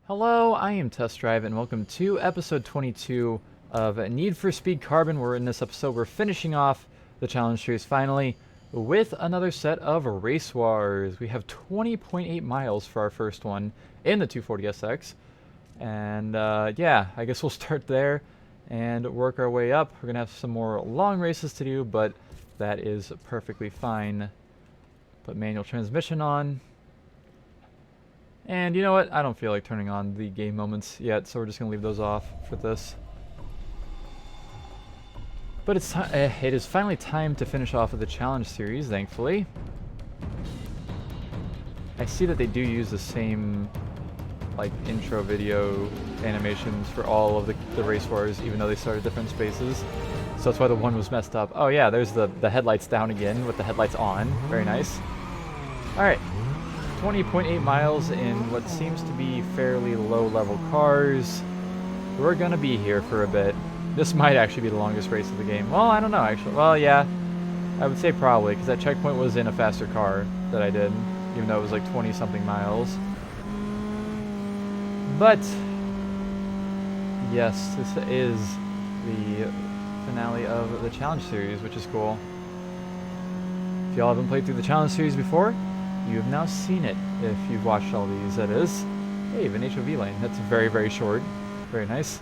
Hello, I am Test Drive, and welcome to episode 22 of Need for Speed Carbon. Where in this episode we're finishing off the challenge series finally with another set of race wars. We have 20.8 miles for our first one in the 240SX, and yeah, I guess we'll start there and work our way up. We're gonna have some more long races to do, but that is perfectly fine. Put manual transmission on. And you know what? I don't feel like turning on the game moments yet, so we're just going to leave those off for this. But it is finally time to finish off with the challenge series, thankfully. I see that they do use the same like intro video animations for all of the race wars, even though they start at different spaces. So that's why the one was messed up. Oh yeah, there's the headlights down again with the headlights on. Very nice. Alright. 20.8 miles in what seems to be fairly low-level cars. We're gonna be here for a bit. This might actually be the longest race of the game. Well, I don't know, actually. Well, yeah, I would say probably, because that checkpoint was in a faster car that I did, even though it was like 20-something miles. But, yes, this is the finale of the challenge series, which is cool. If y'all haven't played through the challenge series before, you have now seen it, if you've watched all these, that is. Hey, even HOV lane. That's very, very short. Very nice.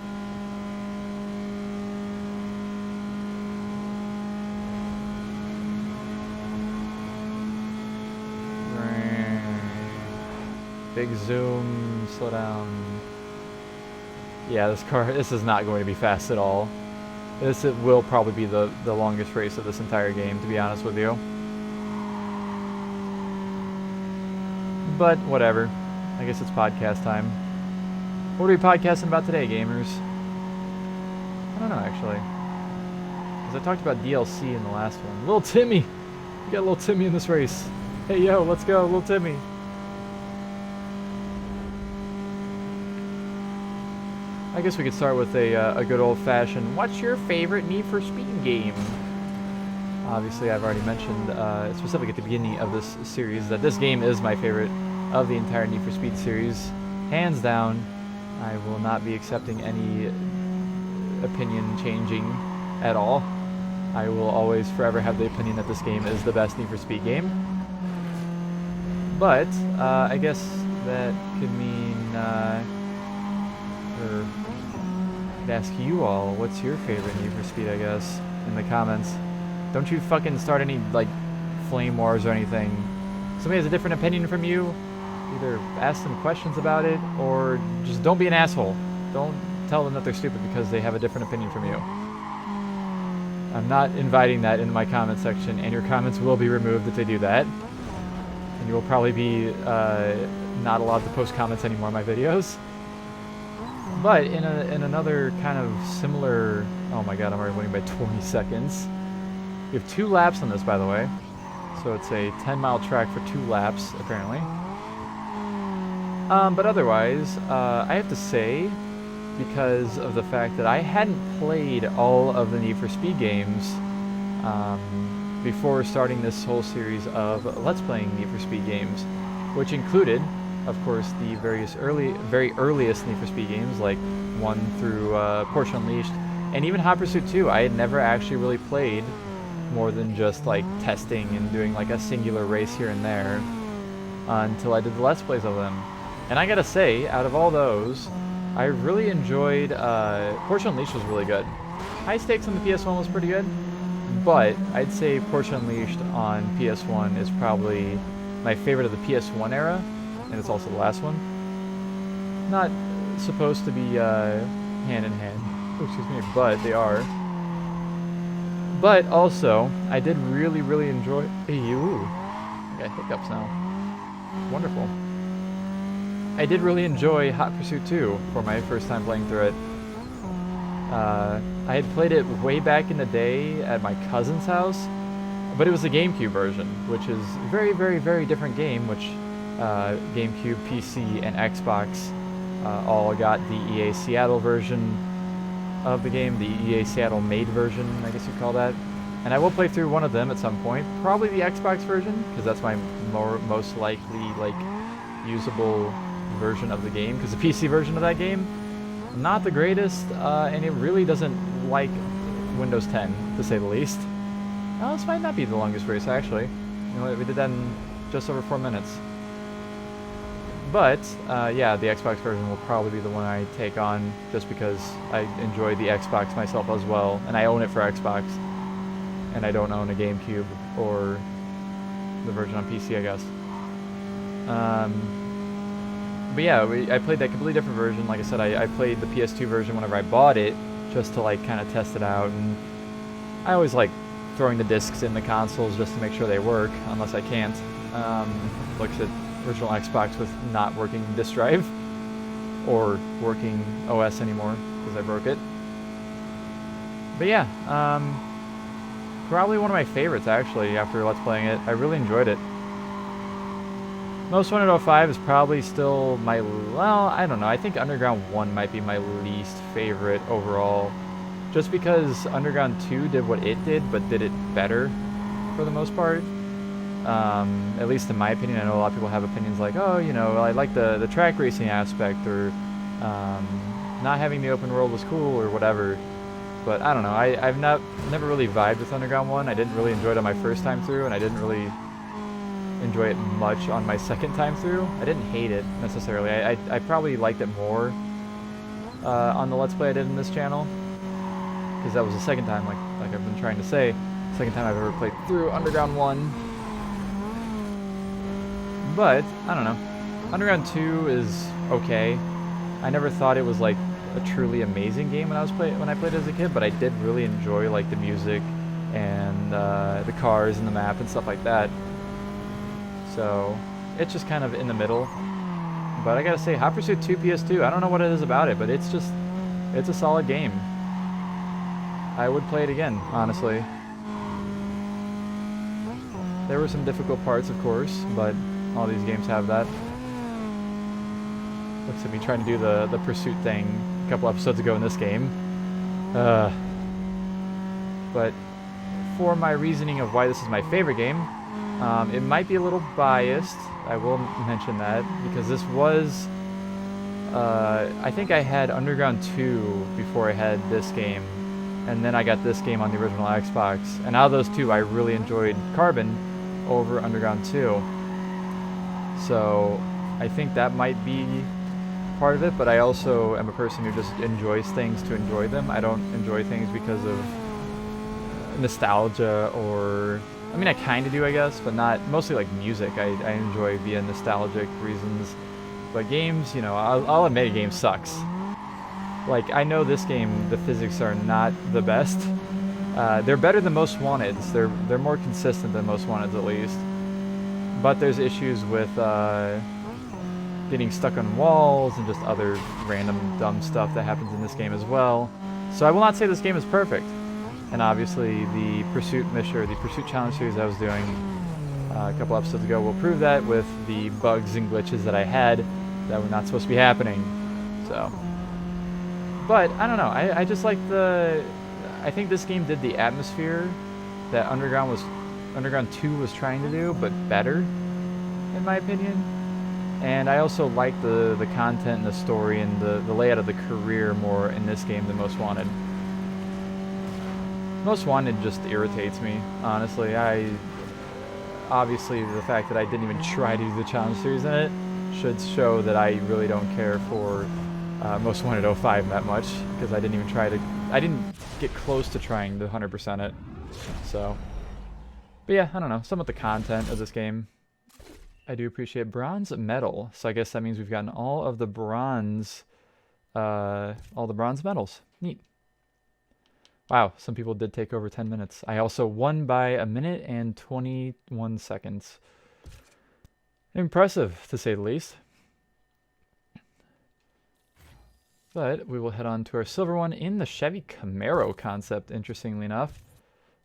Big zoom, slow down. Yeah, this is not going to be fast at all. This will probably be the longest race of this entire game, to be honest with you. But whatever. I guess it's podcast time. What are we podcasting about today, gamers? I don't know, actually. Because I talked about DLC in the last one. Little Timmy! We got Little Timmy in this race. Hey, yo, let's go, Little Timmy. I guess we could start with a good old-fashioned, what's your favorite Need for Speed game? Obviously, I've already mentioned, specifically at the beginning of this series, that this game is my favorite of the entire Need for Speed series. Hands down, I will not be accepting any opinion changing at all. I will always forever have the opinion that this game is the best Need for Speed game. But, I guess that could mean, or I'd ask you all, what's your favorite Need for Speed, I guess, in the comments. Don't you fucking start any, like, flame wars or anything. Somebody has a different opinion from you, either ask them questions about it, or just don't be an asshole. Don't tell them that they're stupid because they have a different opinion from you. I'm not inviting that in my comment section, and your comments will be removed if they do that. And you will probably be not allowed to post comments anymore on my videos. But in another kind of similar... Oh my god, I'm already winning by 20 seconds. We have 2 laps on this, by the way. So it's a 10-mile track for 2 laps, apparently. But otherwise, I have to say, because of the fact that I hadn't played all of the Need for Speed games before starting this whole series of Let's Playing Need for Speed games, which included, of course, the very earliest Need for Speed games, like 1 through Porsche Unleashed, and even Hot Pursuit 2. I had never actually really played more than just like testing and doing like a singular race here and there until I did the Let's Plays of them. And I gotta say, out of all those, I really enjoyed Porsche Unleashed was really good. High Stakes on the PS1 was pretty good, but I'd say Porsche Unleashed on PS1 is probably my favorite of the PS1 era, and it's also the last one. Not supposed to be hand in hand, excuse me, but they are. But also, I did really, really enjoy... Ooh, I got hiccups now. Wonderful. I did really enjoy Hot Pursuit 2 for my first time playing through it. I had played it way back in the day at my cousin's house, but it was the GameCube version, which is a very, very, very different game, which GameCube, PC, and Xbox all got the EA Seattle version of the game, the EA Seattle made version, I guess you'd call that. And I will play through one of them at some point, probably the Xbox version, because that's my most likely, like, usable version of the game, because the PC version of that game, not the greatest, and it really doesn't like Windows 10, to say the least. Well, this might not be the longest race, actually. You know what, we did that in just over 4 minutes. But, yeah, the Xbox version will probably be the one I take on, just because I enjoy the Xbox myself as well, and I own it for Xbox, and I don't own a GameCube or the version on PC, I guess. But yeah, I played that completely different version. Like I said, I played the PS2 version whenever I bought it, just to like kind of test it out, and I always like throwing the discs in the consoles just to make sure they work, unless I can't. Like I said, original Xbox with not working disk drive, or working OS anymore, because I broke it. But yeah, probably one of my favorites actually after Let's Playing it. I really enjoyed it. Most Wanted 05 is probably still my, well, I don't know, I think Underground 1 might be my least favorite overall. Just because Underground 2 did what it did, but did it better for the most part. At least in my opinion. I know a lot of people have opinions like, oh, you know, I like the track racing aspect, or not having the open world was cool, or whatever. But I don't know, I've never really vibed with Underground 1. I didn't really enjoy it on my first time through, and I didn't really enjoy it much on my second time through. I didn't hate it necessarily. I probably liked it more on the Let's Play I did in this channel, because that was the second time, like I've been trying to say, second time I've ever played through Underground 1. But I don't know, Underground 2 is okay. I never thought it was like a truly amazing game when I played as a kid, but I did really enjoy like the music and the cars and the map and stuff like that. So it's just kind of in the middle. But I gotta say, Hot Pursuit 2 PS2, I don't know what it is about it, but it's a solid game. I would play it again, honestly. There were some difficult parts, of course, but all these games have that. Looks at me trying to do the pursuit thing a couple episodes ago in this game. But for my reasoning of why this is my favorite game, it might be a little biased, I will mention that, because this was, I think I had Underground 2 before I had this game, and then I got this game on the original Xbox, and out of those two, I really enjoyed Carbon over Underground 2. So I think that might be part of it, but I also am a person who just enjoys things to enjoy them. I don't enjoy things because of nostalgia, or I mean I kind of do, I guess, but not mostly like music. I enjoy via nostalgic reasons, but games, you know, I'll admit a game sucks. Like, I know this game, the physics are not the best. They're better than Most Wanted's. They're more consistent than Most Wanted's, at least. But there's issues with getting stuck on walls and just other random dumb stuff that happens in this game as well. So I will not say this game is perfect. And obviously the Pursuit mission, or the Pursuit Challenge series I was doing a couple episodes ago will prove that, with the bugs and glitches that I had that were not supposed to be happening. So, but I don't know, I just like I think this game did the atmosphere that Underground 2 was trying to do, but better, in my opinion. And I also like the content and the story and the layout of the career more in this game than Most Wanted. Most Wanted just irritates me, honestly. Obviously, the fact that I didn't even try to do the challenge series in it should show that I really don't care for Most Wanted 05 that much, because I didn't get close to trying to 100% it. So, but yeah, I don't know, some of the content of this game I do appreciate. Bronze medal, so I guess that means we've gotten all of the bronze medals. Neat. Wow, some people did take over 10 minutes. I also won by 1 minute and 21 seconds. Impressive, to say the least. But we will head on to our silver one in the Chevy Camaro concept, interestingly enough.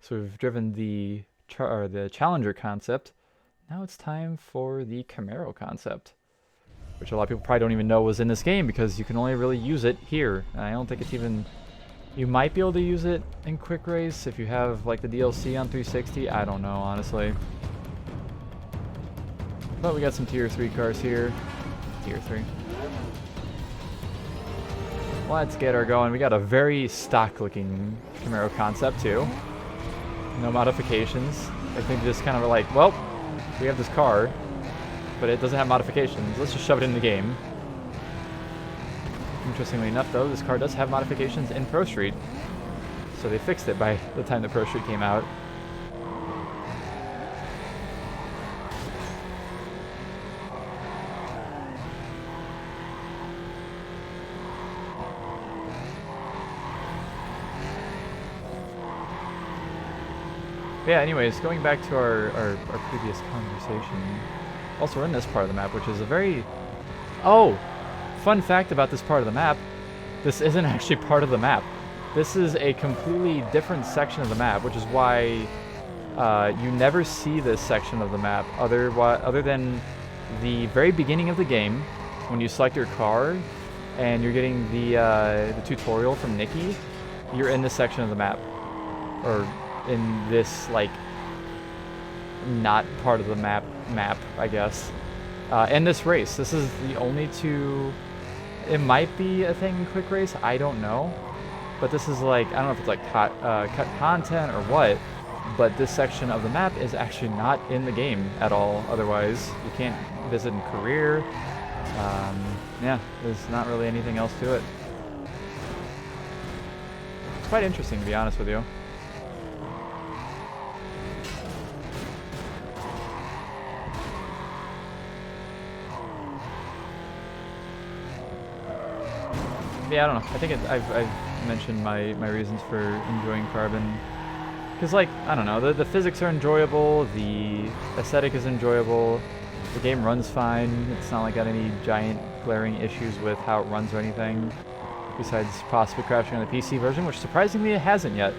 So we've driven the Challenger concept. Now it's time for the Camaro concept, which a lot of people probably don't even know was in this game, because you can only really use it here. And I don't think it's even... You might be able to use it in Quick Race if you have like the DLC on 360. I don't know, honestly. But we got some tier 3 cars here. Tier 3. Let's get her going. We got a very stock-looking Camaro concept too. No modifications. I think just kind of like, well, we have this car, but it doesn't have modifications. Let's just shove it in the game. Interestingly enough, though, this car does have modifications in Pro Street. So they fixed it by the time the Pro Street came out. Yeah, anyways, going back to our previous conversation. Also, we're in this part of the map, which is a very... Oh! Fun fact about this part of the map. This isn't actually part of the map. This is a completely different section of the map, which is why you never see this section of the map other than the very beginning of the game, when you select your car and you're getting the tutorial from Nikki. You're in this section of the map. Or... in this, like, not part of the map, I guess. And this race, this is the only two, it might be a thing in Quick Race, I don't know. But this is like, I don't know if it's like cut content or what, but this section of the map is actually not in the game at all. Otherwise, you can't visit in career. Yeah, there's not really anything else to it. It's quite interesting, to be honest with you. Yeah, I don't know. I think I've mentioned my reasons for enjoying Carbon. Because, like, I don't know, the physics are enjoyable, the aesthetic is enjoyable, the game runs fine. It's not like got any giant glaring issues with how it runs or anything, besides possibly crashing on the PC version, which surprisingly it hasn't yet.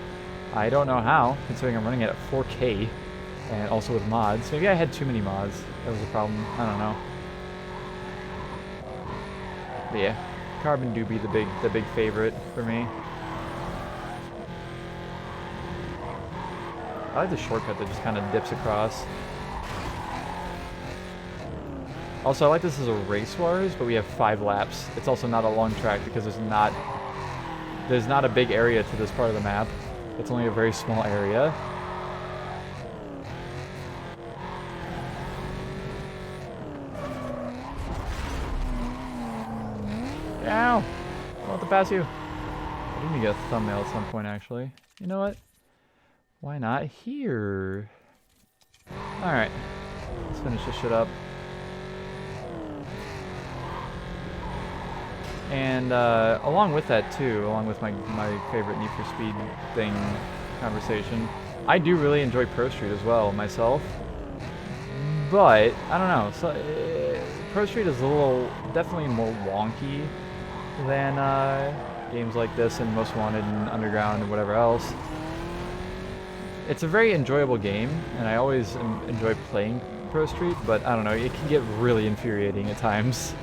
I don't know how, considering I'm running it at 4K, and also with mods. Maybe I had too many mods. That was a problem. I don't know. But yeah. Carbon do be the big favorite for me. I like the shortcut that just kind of dips across. Also, I like this as a race wars, but we have 5 laps. It's also not a long track because there's not a big area to this part of the map. It's only a very small area. Ow! I want to pass you. I do need to get a thumbnail at some point, actually. You know what? Why not here? Alright. Let's finish this shit up. And along with that, too, along with my favorite Need for Speed thing conversation, I do really enjoy Pro Street as well, myself. But, I don't know. So, Pro Street is definitely more wonky than games like this and Most Wanted and Underground and whatever else. It's a very enjoyable game, and I always enjoy playing Pro Street, but I don't know, it can get really infuriating at times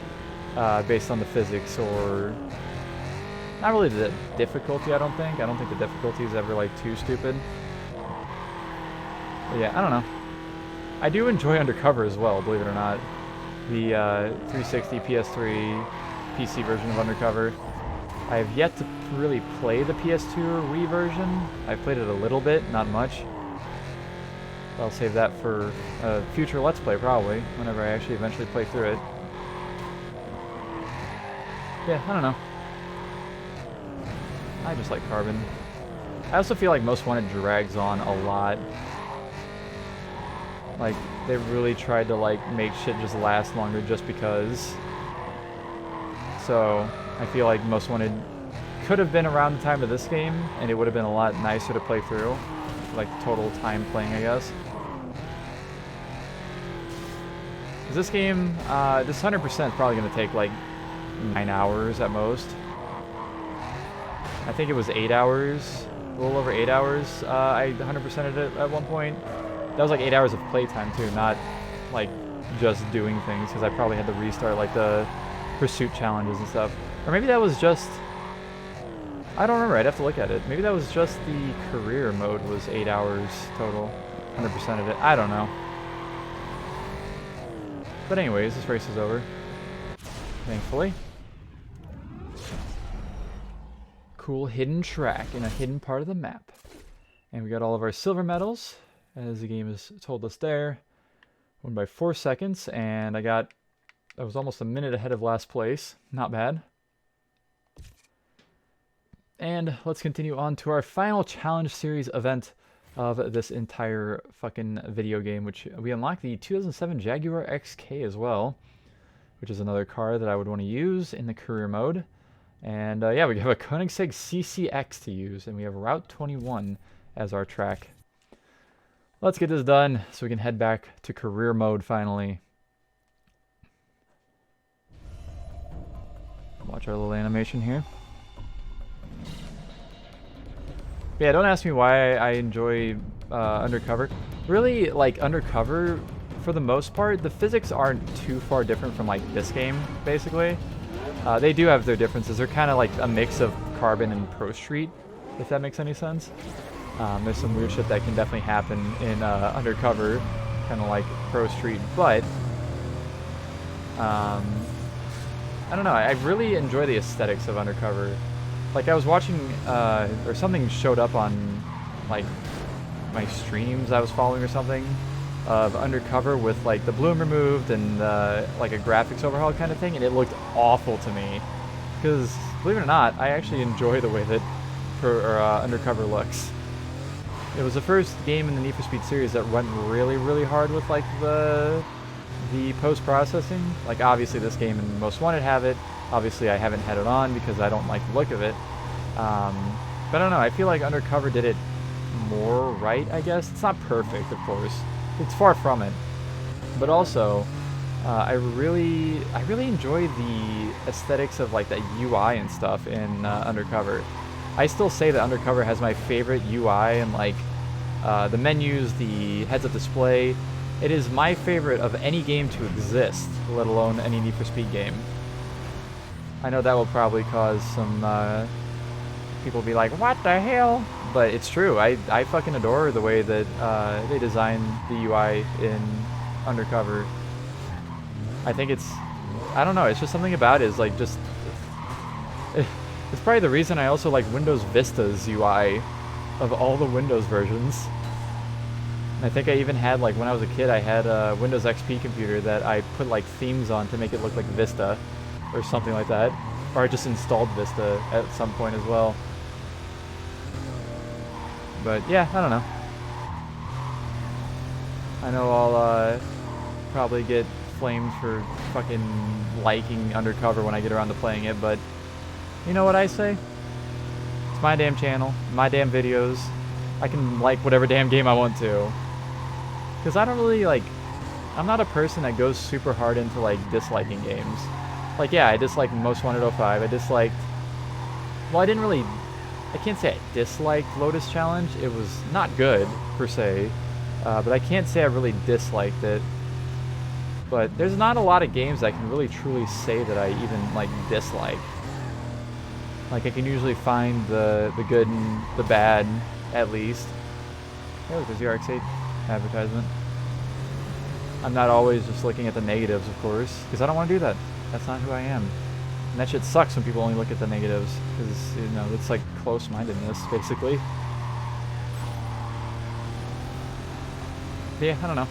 based on the physics or... not really the difficulty, I don't think. I don't think the difficulty is ever, like, too stupid. But yeah, I don't know. I do enjoy Undercover as well, believe it or not. The 360 PS3 PC version of Undercover. I have yet to really play the PS2 or Wii version. I've played it a little bit, not much. I'll save that for a future Let's Play, probably, whenever I actually eventually play through it. Yeah, I don't know. I just like Carbon. I also feel like Most Wanted drags on a lot. Like, they really tried to, like, make shit just last longer just because. So, I feel like Most Wanted could have been around the time of this game, and it would have been a lot nicer to play through. Like, total time playing, I guess. Because this game, this 100% is probably going to take, like, 9 hours at most. I think it was 8 hours, a little over 8 hours. I 100%ed it at one point. That was like 8 hours of playtime too, not like just doing things, because I probably had to restart like the pursuit challenges and stuff. Or maybe that was just, I don't remember, I'd have to look at it. Maybe that was just the career mode was 8 hours total, 100% of it. I don't know. But anyways, this race is over. thankfully. Cool hidden track in a hidden part of the map. And we got all of our silver medals, as the game has told us there. Won by 4 seconds, and I was almost a minute ahead of last place. Not bad. And let's continue on to our final challenge series event of this entire fucking video game, which we unlocked the 2007 Jaguar XK as well, which is another car that I would want to use in the career mode. And yeah, we have a Koenigsegg CCX to use, and we have Route 21 as our track. Let's get this done so we can head back to career mode finally. Watch our little animation here. Yeah, don't ask me why I enjoy Undercover. Really, like, Undercover, for the most part, the physics aren't too far different from, like, this game, basically. They do have their differences. They're kind of like a mix of Carbon and Pro Street, if that makes any sense. There's some weird shit that can definitely happen in Undercover, kind of like Pro Street, but I don't know, I really enjoy the aesthetics of Undercover. Like, I was watching, or something showed up on, like, my streams I was following or something, of Undercover with, like, the bloom removed and, like, a graphics overhaul kind of thing, and it looked awful to me. Because, believe it or not, I actually enjoy the way that Undercover looks. It was the first game in the Need for Speed series that went really, really hard with, like, the post-processing. Like, obviously this game and Most Wanted have it. Obviously I haven't had it on because I don't like the look of it. But I don't know, I feel like Undercover did it more right, I guess. It's not perfect, of course. It's far from it. But also, I really enjoy the aesthetics of, like, the UI and stuff in Undercover. I still say that Undercover has my favorite UI and, like, the menus, the heads-up display. It is my favorite of any game to exist, let alone any Need for Speed game. I know that will probably cause some people be like, what the hell? But it's true. I fucking adore the way that they designed the UI in Undercover. I think it's, I don't know, it's just something about it is like just, it's probably the reason I also like Windows Vista's UI of all the Windows versions. And I think I even had, like, when I was a kid, I had a Windows XP computer that I put, like, themes on to make it look like Vista or something like that. Or I just installed Vista at some point as well. But yeah, I don't know. I know I'll probably get flamed for fucking liking Undercover when I get around to playing it, but you know what I say? It's my damn channel, my damn videos. I can like whatever damn game I want to. Because I don't really, like, I'm not a person that goes super hard into, like, disliking games. Like, yeah, I disliked Most Wanted 05. I disliked, well, I can't say I disliked Lotus Challenge. It was not good, per se. But I can't say I really disliked it. But there's not a lot of games I can really truly say that I even, like, dislike. Like, I can usually find the good and the bad, at least. Hey, look, there's the RX-8 advertisement. I'm not always just looking at the negatives, of course, because I don't want to do that. That's not who I am. And that shit sucks when people only look at the negatives, because, you know, it's like close-mindedness, basically. But yeah, I don't know.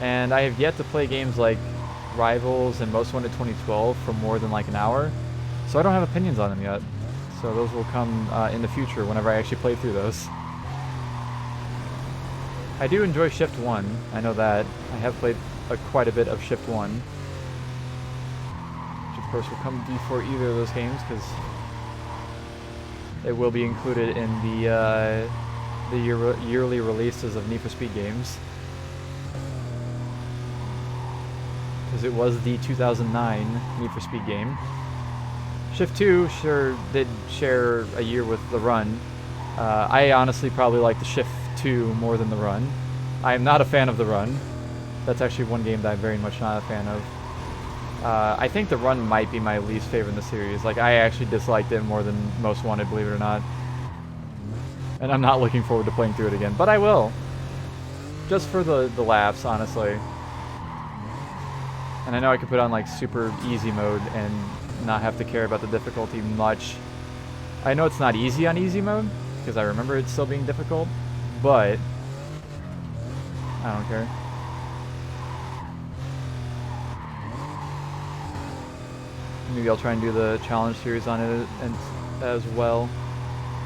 And I have yet to play games like Rivals and Most Wanted 2012 for more than like an hour, so I don't have opinions on them yet. So those will come in the future whenever I actually play through those. I do enjoy Shift 1, I know that. I have played quite a bit of Shift 1. Which of course will come before either of those games, because it will be included in the yearly releases of Need for Speed games. Because it was the 2009 Need for Speed game. Shift 2 sure did share a year with the Run. I honestly probably like the Shift 2 more than the Run. I am not a fan of the Run. That's actually one game that I'm very much not a fan of. I think the Run might be my least favorite in the series. Like, I actually disliked it more than Most Wanted, believe it or not. And I'm not looking forward to playing through it again, but I will. Just for the laughs, honestly. And I know I could put on like super easy mode and not have to care about the difficulty much. I know it's not easy on easy mode, because I remember it still being difficult, but I don't care. Maybe I'll try and do the challenge series on it as well.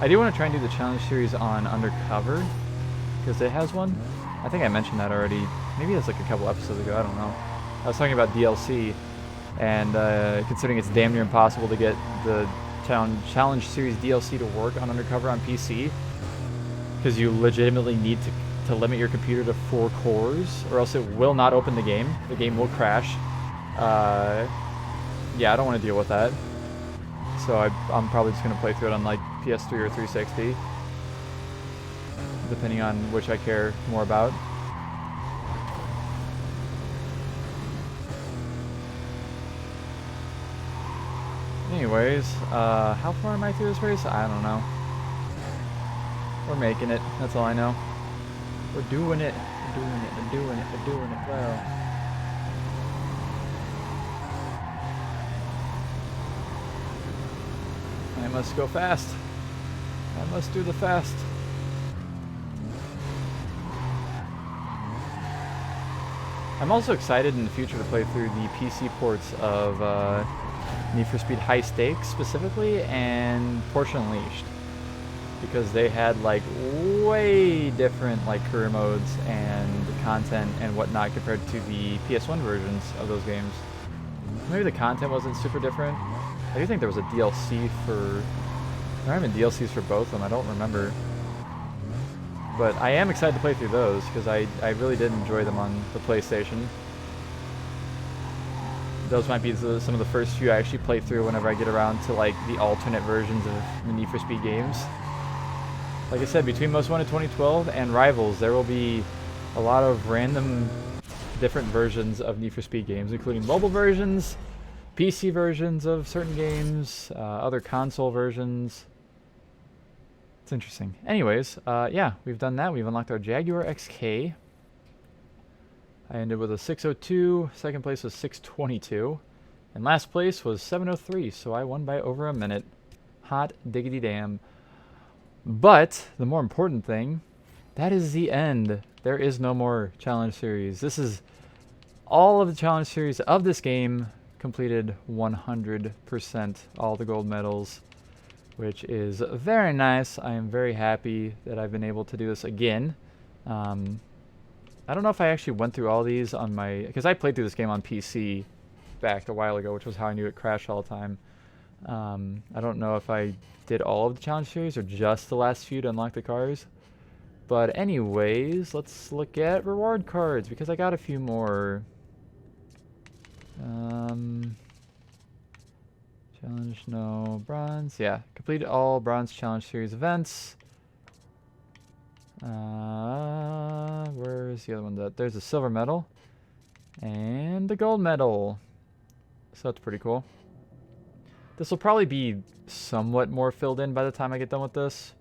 I do want to try and do the challenge series on Undercover, because it has one. I think I mentioned that already. Maybe it's like a couple episodes ago, I don't know. I was talking about DLC, and considering it's damn near impossible to get the challenge series DLC to work on Undercover on PC, because you legitimately need to limit your computer to 4 cores, or else it will not open the game. The game will crash. Yeah, I don't want to deal with that. So I'm probably just going to play through it on like PS3 or 360, depending on which I care more about. Anyways, how far am I through this race? I don't know. We're making it. That's all I know. We're doing it. We're doing it. We're doing it. We're doing it well. I must go fast. I must do the fast. I'm also excited in the future to play through the PC ports of Need for Speed High Stakes specifically, and Porsche Unleashed, because they had like way different like career modes and content and whatnot compared to the PS1 versions of those games. Maybe the content wasn't super different. I do think there was a DLC for... There haven't been DLCs for both of them, I don't remember. But I am excited to play through those, because I really did enjoy them on the PlayStation. Those might be some of the first few I actually play through whenever I get around to like the alternate versions of the Need for Speed games. Like I said, between Most Wanted 2012 and Rivals, there will be a lot of random different versions of Need for Speed games, including mobile versions, PC versions of certain games, other console versions. It's interesting. Anyways, yeah, we've done that. We've unlocked our Jaguar XK. I ended with a 6:02, second place was 6:22, and last place was 7:03, so I won by over a minute. Hot diggity damn. But the more important thing, that is the end. There is no more challenge series. This is all of the challenge series of this game completed 100%, all the gold medals, which is very nice. I am very happy that I've been able to do this again. I don't know if I actually went through all these on my... Because I played through this game on PC back a while ago, which was how I knew it crashed all the time. I don't know if I did all of the challenge series or just the last few to unlock the cars. But anyways, let's look at reward cards, because I got a few more. Challenge, no. Bronze, yeah. Completed all bronze challenge series events. Where's the other one? There's a silver medal and the gold medal. So that's pretty cool. This will probably be somewhat more filled in by the time I get done with this.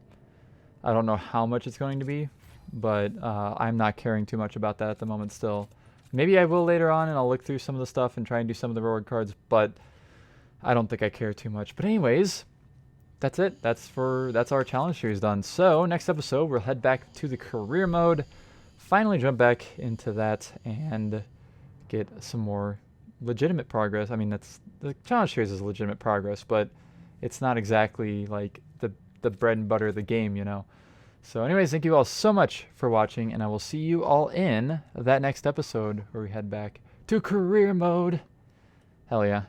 I don't know how much it's going to be, but I'm not caring too much about that at the moment still. Maybe I will later on, and I'll look through some of the stuff and try and do some of the reward cards, but I don't think I care too much. But anyways, that's it. That's our challenge series done. So next episode, we'll head back to the career mode, finally jump back into that, and get some more legitimate progress. I mean, the challenge series is legitimate progress, but it's not exactly like the bread and butter of the game, you know. So anyways, thank you all so much for watching, and I will see you all in that next episode where we head back to career mode. Hell yeah.